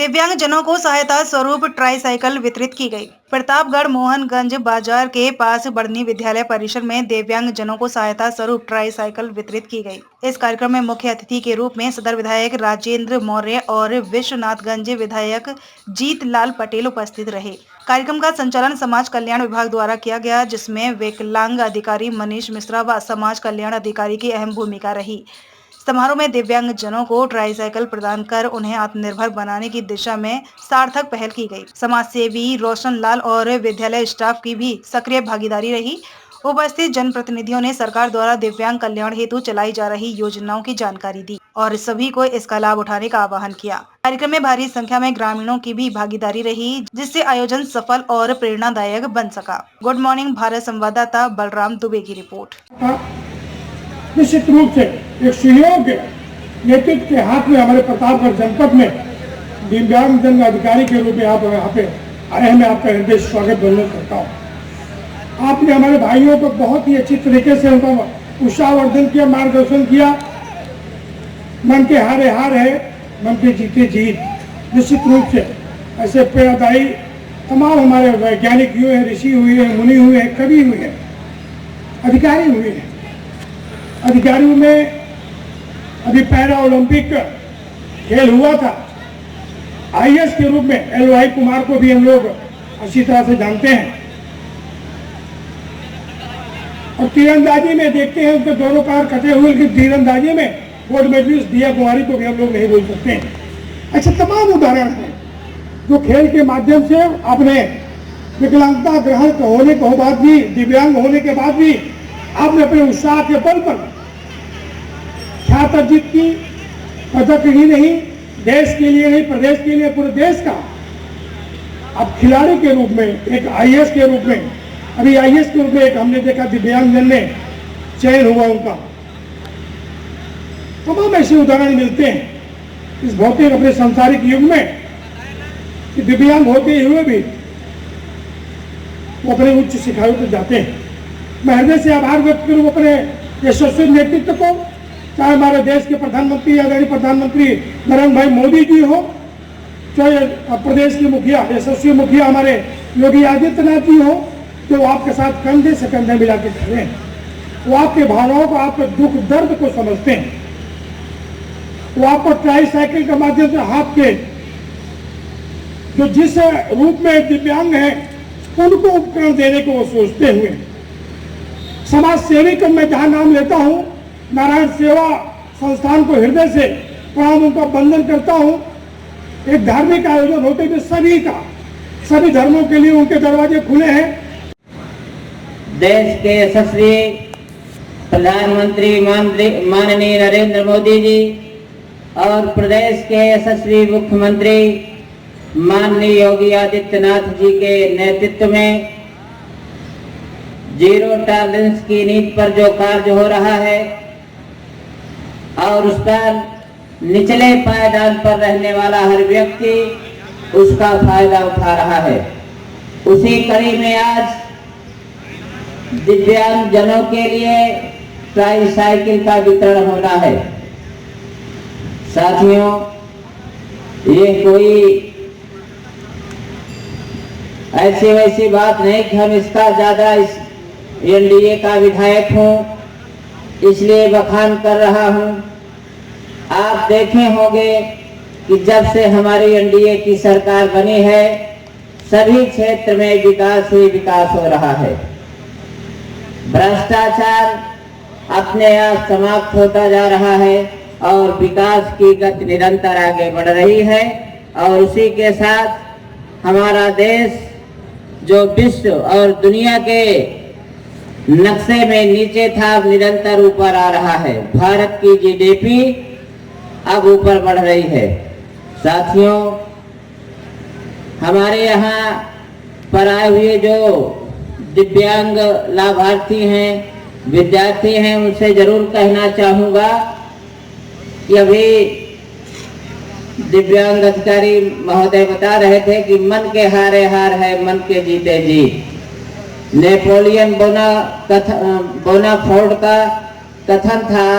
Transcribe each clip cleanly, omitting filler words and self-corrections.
दिव्यांग जनों को सहायता स्वरूप ट्राईसाइकिल वितरित की गई। प्रतापगढ़ मोहनगंज बाजार के पास बढ़नी विद्यालय परिसर में दिव्यांग जनों को सहायता स्वरूप ट्राईसाइकिल वितरित की गई। इस कार्यक्रम में मुख्य अतिथि के रूप में सदर विधायक राजेंद्र मौर्य और विश्वनाथगंज विधायक जीतलाल पटेल उपस्थित रहे। कार्यक्रम का संचालन समाज कल्याण विभाग द्वारा किया गया, जिसमें विकलांग अधिकारी मनीष मिश्रा व समाज कल्याण अधिकारी की अहम भूमिका रही। समारोह में दिव्यांग जनों को ट्राईसाइकिल प्रदान कर उन्हें आत्मनिर्भर बनाने की दिशा में सार्थक पहल की गई। समाज सेवी रोशन लाल और विद्यालय स्टाफ की भी सक्रिय भागीदारी रही। उपस्थित जनप्रतिनिधियों ने सरकार द्वारा दिव्यांग कल्याण हेतु चलाई जा रही योजनाओं की जानकारी दी और सभी को इसका लाभ उठाने का आह्वान किया। कार्यक्रम में भारी संख्या में ग्रामीणों की भी भागीदारी रही, जिससे आयोजन सफल और प्रेरणादायक बन सका। गुड मॉर्निंग भारत संवाददाता बलराम दुबे की रिपोर्ट। निश्चित रूप से एक सुयोग्य नेतृत्व के हाथ में हमारे प्रतापगढ़ जनपद में दिव्यांग जन अधिकारी के रूप में आप यहाँ पे आए, मैं आपका हृदय स्वागत वंदन करता हूँ। आपने हमारे भाइयों को बहुत ही अच्छी तरीके से उनका उत्साहवर्धन किया, मार्गदर्शन किया। मन के हारे हार है, मन के जीते जीत। निश्चित रूप से ऐसे प्रेरणादायी तमाम हमारे वैज्ञानिक हुए हैं, ऋषि हुए हैं, मुनि हुए हैं, कवि हुए हैं, अधिकारी हुए हैं। अधिकारियों में अभी पैरा ओलंपिक खेल हुआ था। आईएएस के रूप में एलवाई कुमार को भी हम लोग अच्छी तरह से जानते हैं और तीरंदाजी में देखते हैं उनके दोनों पैर कटे हुए, लेकिन तीरंदाजी में गोल्ड मेडलिस्ट दिया कुमारी को भी हम लोग नहीं भूल सकते हैं। ऐसे तमाम उदाहरण हैं जो खेल के माध्यम से अपने विकलांगता ग्रहण होने के बाद भी, दिव्यांग होने के बाद भी आपने अपने उत्साह के बल पर ख्यात अर्जित की। पदक ही नहीं, देश के लिए नहीं, प्रदेश के लिए, पूरे देश का। अब खिलाड़ी के रूप में, एक आईएएस के रूप में, अभी आईएएस के रूप में एक हमने देखा दिव्यांगजन में चयन हुआ उनका। तमाम ऐसे उदाहरण मिलते हैं इस भौतिक अपने सांसारिक युग में कि दिव्यांग होते हुए भी वो अपने उच्च शिखरों पर जाते हैं। मैं हृदय से आभार व्यक्त करूँ अपने यशस्वी नेतृत्व को, चाहे हमारे देश के प्रधानमंत्री आदरणीय प्रधानमंत्री नरेंद्र भाई मोदी जी हो, चाहे प्रदेश के मुखिया यशस्वी मुखिया हमारे योगी आदित्यनाथ जी हो, जो आपके साथ कंधे से कंधे मिला के खड़े हैं। वो आपके भावनाओं को, आपके दुख दर्द को समझते हैं। वो आपको ट्राईसाइकिल के माध्यम से हाथ के जो जिस रूप में दिव्यांग है उनको उपकरण देने को वो सोचते हुए, समाज सेवी का मैं जहां नाम लेता हूं, नारायण सेवा संस्थान को हृदय से प्रणाम, उनका वंदन करता हूं। एक धार्मिक आयोजन होते हुए सभी का, सभी धर्मों के लिए उनके दरवाजे खुले हैं। देश के यशस्वी प्रधानमंत्री माननीय नरेंद्र मोदी जी और प्रदेश के यशस्वी मुख्यमंत्री माननीय योगी आदित्यनाथ जी के नेतृत्व में जीरो टॉलरेंस की नीति पर जो कार्य हो रहा है और उस पर निचले पायदान पर रहने वाला हर व्यक्ति उसका फायदा उठा रहा है, उसी कड़ी में आज दिव्यांग जनों के लिए ट्राईसाइकिल का वितरण होना है। साथियों, ये कोई ऐसी वैसी बात नहीं कि हम इसका ज्यादा इस एनडीए का विधायक हूं इसलिए बखान कर रहा हूं। आप देखे होंगे कि जब से हमारी एनडीए की सरकार बनी है सभी क्षेत्र में विकास ही विकास हो रहा है। भ्रष्टाचार अपने आप समाप्त होता जा रहा है और विकास की गति निरंतर आगे बढ़ रही है और उसी के साथ हमारा देश जो विश्व और दुनिया के नक्शे में नीचे था अब निरंतर ऊपर आ रहा है। भारत की जीडीपी अब ऊपर बढ़ रही है। साथियों, हमारे यहाँ पर आए हुए जो दिव्यांग लाभार्थी हैं, विद्यार्थी हैं, उनसे जरूर कहना चाहूँगा कि अभी दिव्यांग अधिकारी महोदय बता रहे थे कि मन के हारे हार है, मन के जीते जीत। नेपोलियन बोनाफोर्ड का कथन था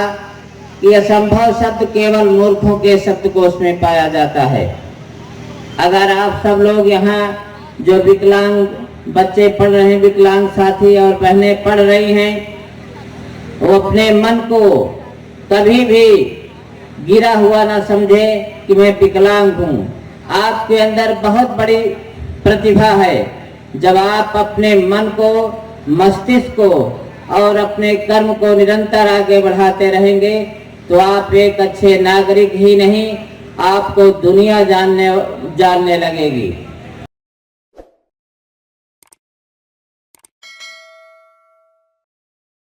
कि असंभव शब्द केवल मूर्खों के शब्दकोश में पाया जाता है। अगर आप सब लोग यहाँ जो विकलांग बच्चे पढ़ रहे हैं, विकलांग साथी और बहनें पढ़ रही हैं, वो अपने मन को कभी भी गिरा हुआ ना समझे कि मैं विकलांग हूँ। आपके अंदर बहुत बड़ी प्रतिभा है। जब आप अपने मन को, मस्तिष्क को और अपने कर्म को निरंतर आगे बढ़ाते रहेंगे तो आप एक अच्छे नागरिक ही नहीं, आपको दुनिया जानने लगेगी।